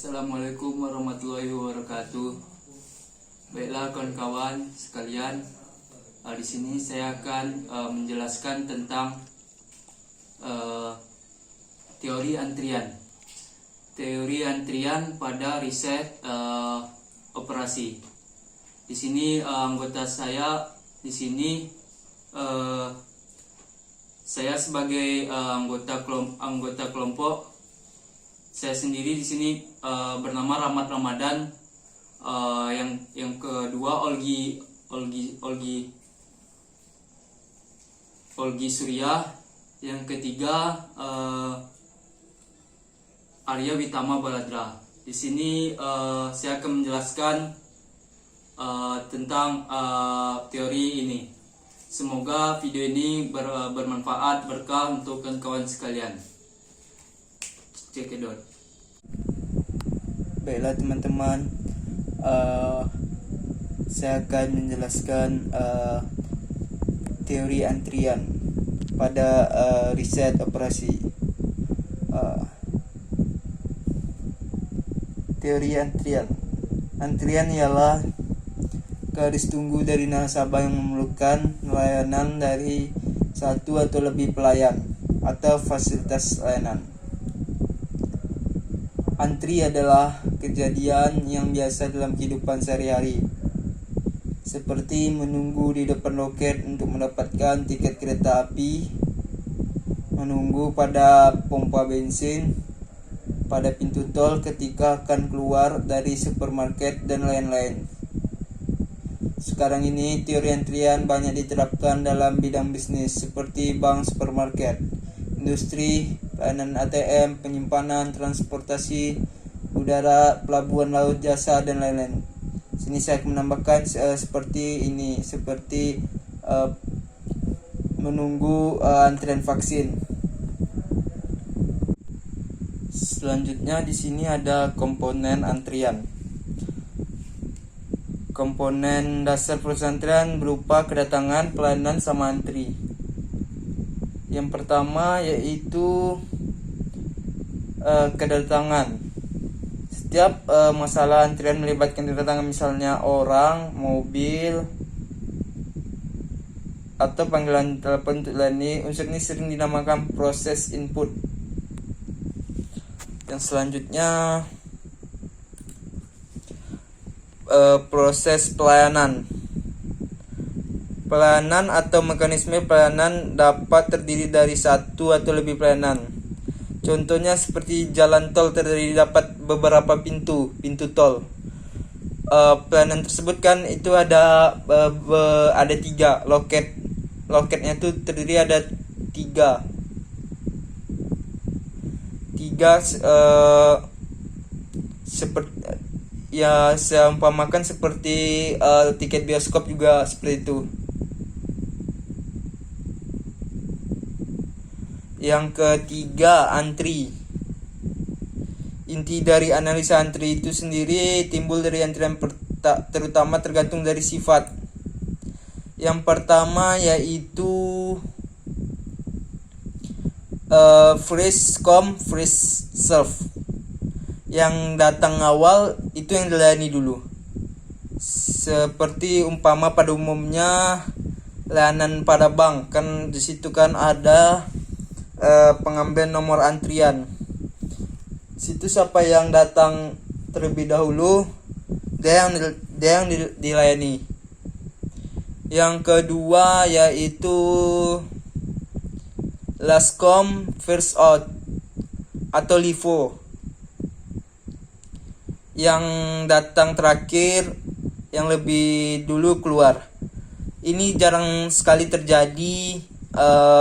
Assalamualaikum warahmatullahi wabarakatuh. Baiklah kawan-kawan sekalian, di sini saya akan menjelaskan tentang teori antrian. Teori antrian pada riset operasi. Di sini anggota saya di sini saya sebagai anggota kelompok. Saya sendiri di sini bernama Rahmat Ramadan. Yang kedua Olgi Surya. Yang ketiga Arya Witama Baladra. Di sini saya akan menjelaskan tentang teori ini. Semoga video ini bermanfaat, berkah untuk kawan-kawan sekalian. Cekidot. Baiklah teman-teman, saya akan menjelaskan teori antrian pada riset operasi. Teori antrian ialah garis tunggu dari nasabah yang memerlukan layanan dari satu atau lebih pelayan atau fasilitas layanan. Antri adalah kejadian yang biasa dalam kehidupan sehari-hari, seperti menunggu di depan loket untuk mendapatkan tiket kereta api, menunggu pada pompa bensin, pada pintu tol ketika akan keluar dari supermarket, dan lain-lain. Sekarang ini teori antrian banyak diterapkan dalam bidang bisnis seperti bank, supermarket, industri, pelayanan ATM, penyimpanan, transportasi udara, pelabuhan laut, jasa, dan lain-lain. Sini saya akan menambahkan seperti ini, seperti menunggu antrian vaksin. Selanjutnya di sini ada komponen antrian. Komponen dasar proses antrian berupa kedatangan, pelayanan, sama antri. Yang pertama yaitu kedatangan. Setiap masalah antrian melibatkan kedatangan, misalnya orang, mobil, atau panggilan telepon untuk layani. Unsur ini sering dinamakan proses input. Yang selanjutnya proses pelayanan. Pelayanan atau mekanisme pelayanan dapat terdiri dari satu atau lebih pelayanan. Contohnya seperti jalan tol terdiri dapat beberapa pintu tol. Pelayanan tersebut kan itu ada 3 loket. Loketnya itu terdiri ada 3 seperti ya, saya umpamakan seperti tiket bioskop juga seperti itu. Yang ketiga, antri. Inti dari analisa antri itu sendiri timbul dari antrian terutama tergantung dari sifat. Yang pertama yaitu first come first serve. Yang datang awal itu yang dilayani dulu. Seperti umpama pada umumnya layanan pada bank, kan di situ kan ada pengambilan nomor antrian. Situ siapa yang datang terlebih dahulu, dia yang dilayani. Yang kedua yaitu last come first out atau LIFO. Yang datang terakhir, yang lebih dulu keluar. Ini jarang sekali terjadi.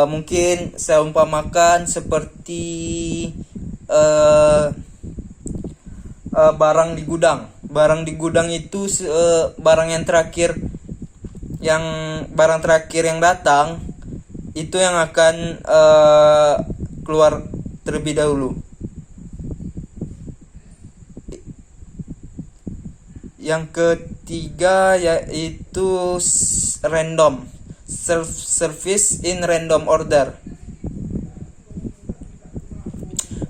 Mungkin saya umpamakan seperti barang di gudang. Barang di gudang itu barang terakhir yang datang itu yang akan keluar terlebih dahulu. Yang ketiga yaitu random. Service in random order.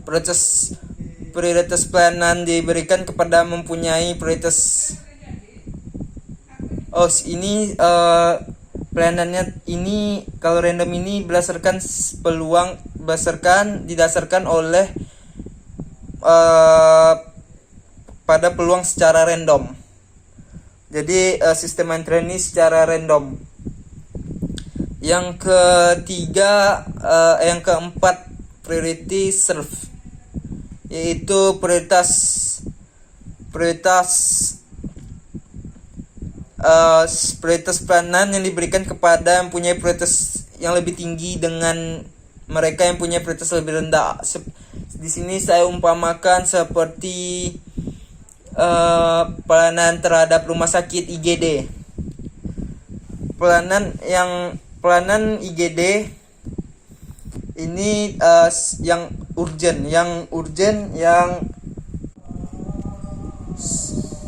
Proses prioritas pelayanan diberikan kepada mempunyai prioritas. Ini pelayanannya ini kalau random ini berdasarkan peluang, didasarkan oleh pada peluang secara random. Jadi sistem antrian ini secara random. Yang keempat priority serve, yaitu prioritas pelayanan yang diberikan kepada yang punya prioritas yang lebih tinggi dengan mereka yang punya prioritas lebih rendah. Di sini saya umpamakan seperti pelayanan terhadap rumah sakit IGD. Pelayanan IGD ini yang urgent.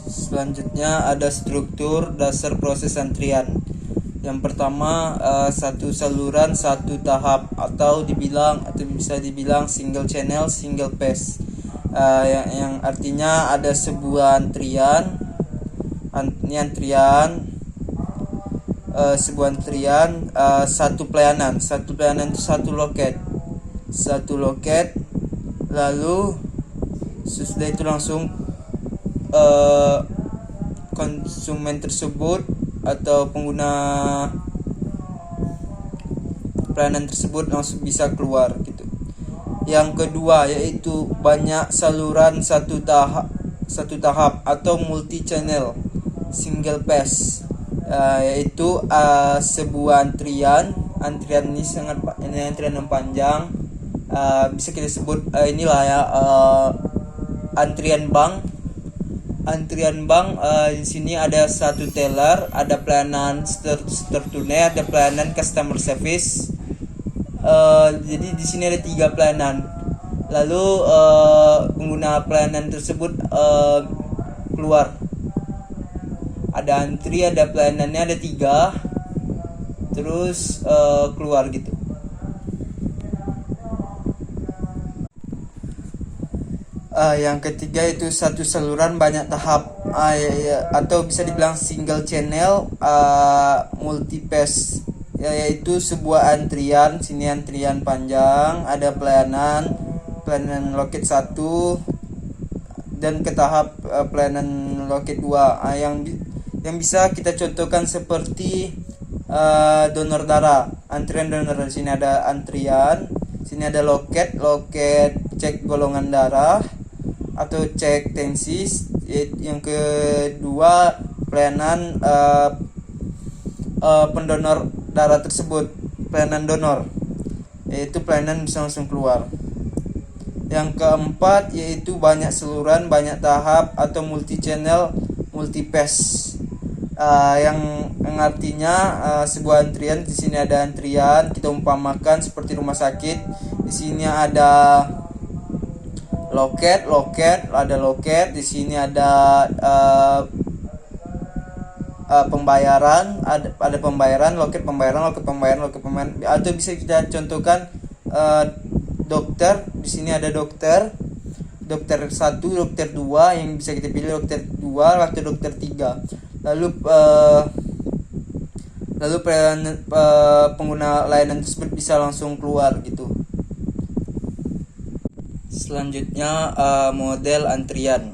Selanjutnya ada struktur dasar proses antrian. Yang pertama, satu saluran satu tahap, atau bisa dibilang single channel single phase, yang artinya ada sebuah antrian, satu pelayanan itu satu loket, lalu sesudah itu langsung konsumen tersebut atau pengguna pelayanan tersebut langsung bisa keluar gitu. Yang kedua yaitu banyak saluran satu tahap atau multi channel single phase, yaitu sebuah antrian ini antrian yang panjang, bisa kita sebut antrian bank. Di sini ada satu teller, ada pelayanan store tunai, ada pelayanan customer service. Jadi di sini ada 3 pelayanan. Lalu pengguna pelayanan tersebut keluar. Ada antri, ada pelayanannya ada 3, terus keluar gitu. Yang ketiga itu satu saluran banyak tahap, atau bisa dibilang single channel multi phase, yaitu sebuah antrian. Sini antrian panjang, ada pelayanan loket 1 dan ke tahap pelayanan loket 2, yang bisa kita contohkan seperti donor darah, antrian donor darah. Sini ada antrian, sini ada loket cek golongan darah atau cek tensi. Yang kedua pelayanan pendonor darah tersebut, pelayanan donor, yaitu pelayanan bisa langsung keluar. Yang keempat yaitu banyak saluran banyak tahap atau multi channel multi phase, yang artinya sebuah antrian. Di sini ada antrian, kita umpamakan seperti rumah sakit. Di sini ada loket, di sini ada pembayaran, ada pembayaran, loket pembayaran, atau bisa kita contohkan dokter. Di sini ada dokter 1, dokter 2, yang bisa kita pilih dokter 2 atau dokter 3. Lalu pengguna layanan tersebut bisa langsung keluar gitu. Selanjutnya model antrian.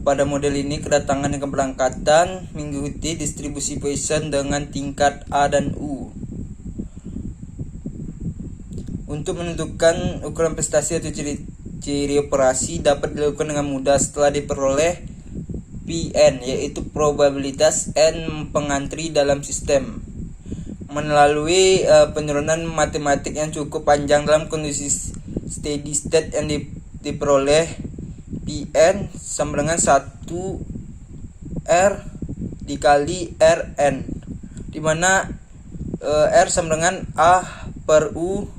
Pada model ini kedatangan dan keberangkatan mengikuti distribusi position dengan tingkat A dan U. Untuk menentukan ukuran prestasi atau ciri operasi dapat dilakukan dengan mudah setelah diperoleh PN, yaitu probabilitas N pengantri dalam sistem, melalui penurunan matematik yang cukup panjang. Dalam kondisi steady state yang diperoleh PN sama dengan 1R dikali Rn, dimana R sama dengan A per U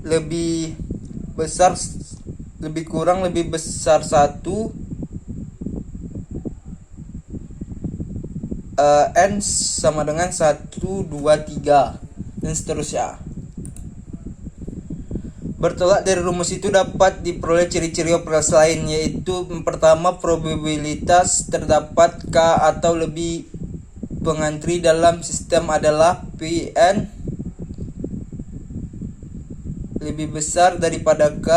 lebih besar 1, N sama dengan 1, 2, 3. dan seterusnya. Bertolak dari rumus itu dapat diperoleh ciri-ciri operasi lain, yaitu yang pertama, probabilitas terdapat K atau lebih pengantri dalam sistem adalah Pn lebih besar daripada K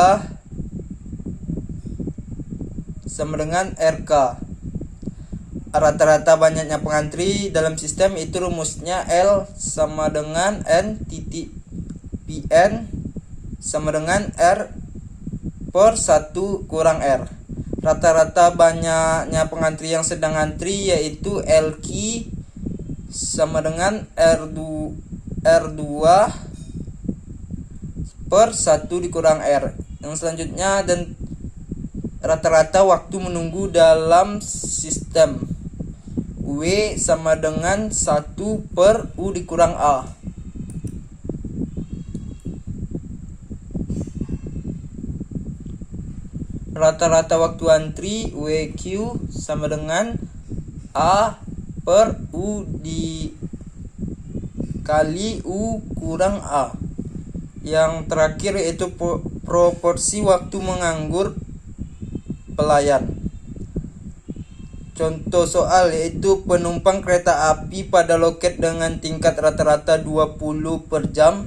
sama dengan RK. Rata-rata banyaknya pengantri dalam sistem itu rumusnya L sama dengan N titik Pn sama dengan R per 1 kurang R. Rata-rata banyaknya pengantri yang sedang antri yaitu LQ sama dengan R2 per 1 dikurang R. Yang selanjutnya, dan rata-rata waktu menunggu dalam sistem W sama dengan 1 per U dikurang A. Rata-rata waktu antri WQ sama dengan A per U dikali U kurang A. Yang terakhir yaitu proporsi waktu menganggur pelayan. Contoh soal yaitu penumpang kereta api pada loket dengan tingkat rata-rata 20 per jam.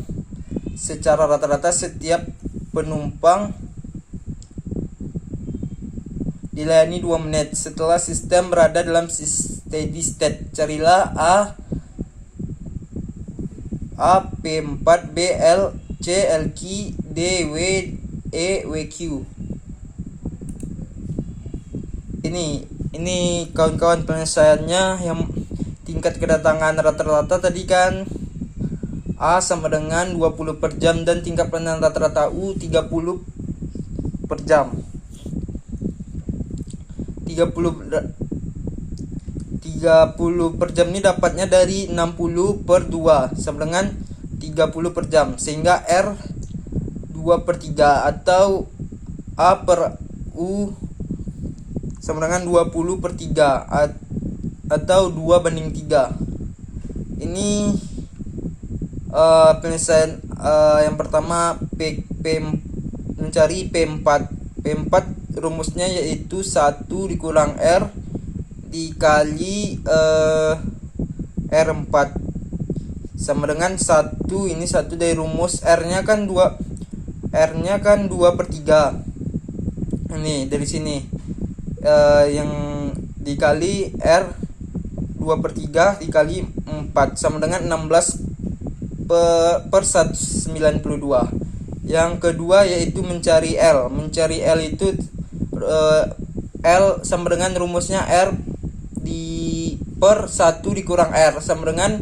Secara rata-rata setiap penumpang dilayani 2 menit. Setelah sistem berada dalam steady state, carilah A P4 B L C L Q D W E W Q. Ini kawan-kawan penyelesaiannya. Yang tingkat kedatangan rata-rata tadi kan A sama dengan 20 per jam dan tingkat kedatangan rata-rata U 30 per jam. 30 per jam ini dapatnya dari 60 per 2 sama dengan 30 per jam, sehingga R 2 per 3 atau A per U sama dengan 20 per 3 atau 2 banding 3. Ini penyelesaian yang pertama, mencari P4. P4 rumusnya yaitu 1 dikurang R dikali R4 sama dengan 1. Ini 1 dari rumus R-nya kan 2 per 3. Ini dari sini yang dikali R 2 per 3 dikali 4 sama dengan 16 per 192. Yang kedua yaitu mencari L. Mencari L itu L sama dengan rumusnya R per 1 dikurang R sama dengan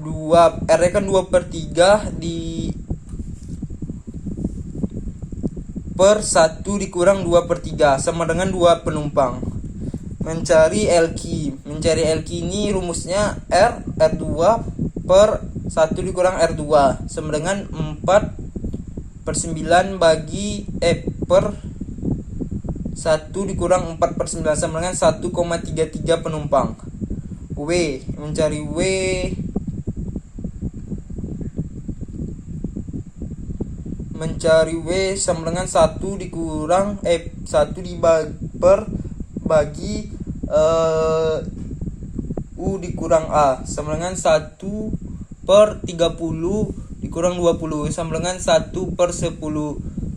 2. R kan 2 per 3 per 1 dikurang 2 per 3 sama dengan 2 penumpang. Mencari LQ. Mencari LQ ini rumusnya R2 per 1 dikurang R2 sama dengan 4 per 9 bagi per 1 dikurang 4 per 9 sama dengan 1,33 penumpang. Mencari W. Mencari W sama dengan 1 dikurang 1 bagi U dikurang A sama dengan 1 per 30 dikurang 20 sama dengan 1 per 10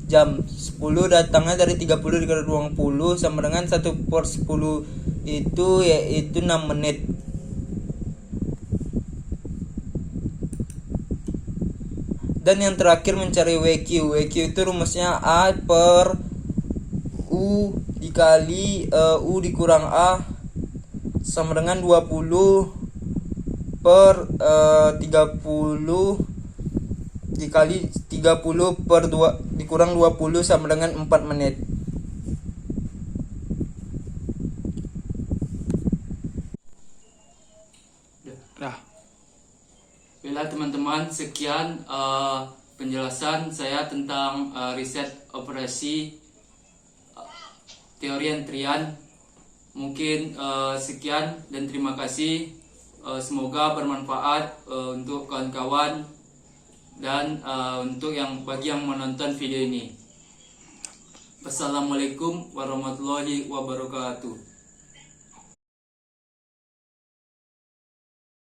jam. 10 datangnya dari 30 dikurang 20 sama dengan 1 per 10 itu yaitu 6 menit. Dan yang terakhir mencari WQ. WQ itu rumusnya A per U dikali U dikurang A sama dengan 20 per 30 dikali 30 per 2 dikurang 20 sama dengan 4 menit. Baiklah teman-teman, sekian penjelasan saya tentang riset operasi teori antrian. Mungkin sekian dan terima kasih. Semoga bermanfaat untuk kawan-kawan dan untuk bagi yang menonton video ini. Wassalamualaikum warahmatullahi wabarakatuh.